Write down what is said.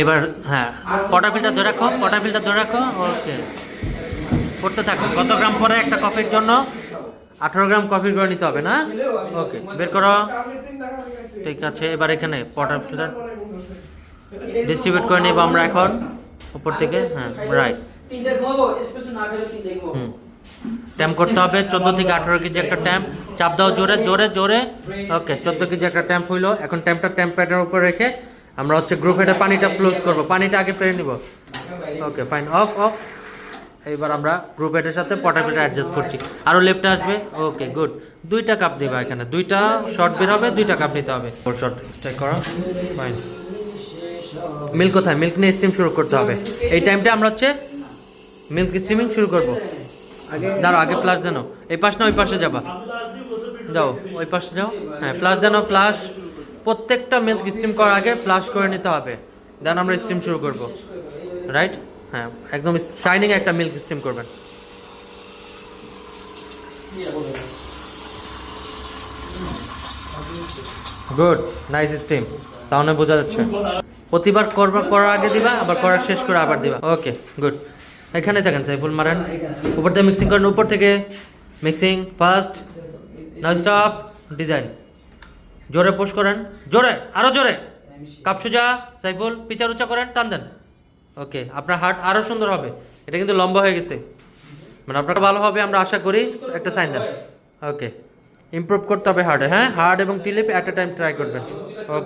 এবার হ্যাঁ, পটাফিলটা ধরে রাখো, পটাফিলটা ধরে রাখো। ওকে, করতে থাকো। কত গ্রাম পরে একটা কফির জন্য? 18 গ্রাম কফি করে নিতে হবে না? ওকে, বের করো। ঠিক আছে, এবার এখানে পটাফিলটা ডিস্ট্রিবিউট করে নেব আমরা এখন উপর থেকে। হ্যাঁ, রাইট। ট্যাম্প করতে হবে 14 থেকে 18 কেজি একটা ট্যাম্প। চাপ দাও জোরে জোরে জোরে। ওকে, 14 কেজি একটা ট্যাম্প হইলো। এখন ট্যাম্পটা ট্যাম্প প্যাডের উপর রেখে আমরা হচ্ছে গ্রুপ হেডে পানিটা ফ্লোট করব। পানিটা আগে ফেলে নিব। ওকে, ফাইন, অফ অফ। এবার আমরা গ্রুপ হেডের সাথে পটাপিটা অ্যাডজাস্ট করছি। আরও লেফটে আসবে। ওকে, গুড। 2টা কাপ দিবা এখানে, 2টা শর্ট বের হবে, 2টা কাপ নিতে হবে। শর্ট স্ট্রাইক করো। ফাইন। মিল্ক কোথায়? মিল্ক নিয়ে স্টিম শুরু করতে হবে। এই টাইমটা আমরা হচ্ছে মিল্ক স্টিমিং শুরু করব। দাঁড়াও, আগে ফ্লাশ জানো। এই পাশ না ওই পাশে যাবা? যাও, ওই পাশে যাও। হ্যাঁ, ফ্লাশ জানো, ফ্লাশ। প্রত্যেকটা মিল্ক স্টিম করার আগে ফ্লাশ করে নিতে হবে, দেন আমরা স্টিম শুরু করব। রাইট? হ্যাঁ, একদম শাইনিং একটা মিল্ক স্টিম করবেন। Good, nice steam. সাউন্ডে বোঝা যাচ্ছে। প্রতিবার করার আগে দিবা, আবার করার শেষ করে আবার দিবা। ওকে, গুড। এখানে থাকেন সাইফুল, মারেন। উপর থেকে মিক্সিং করেন, উপর থেকে mixing first. Now stop. Design জোরে পুশ করেন, জোরে, আরো জোরে। কাপ সোজা। সাইফুল পিচার উঁচা করেন, টান দেন। ওকে, আপনার হার্ট আরো সুন্দর হবে। এটা কিন্তু লম্বা হয়ে গেছে, মানে আপনার ভালো হবে আমরা আশা করি। একটা সাইন দেন। ওকে, ইমপ্রুভ করতে হবে হার্ডে। হ্যাঁ, হার্ড এবং tulip at a time try করবেন। ওকে।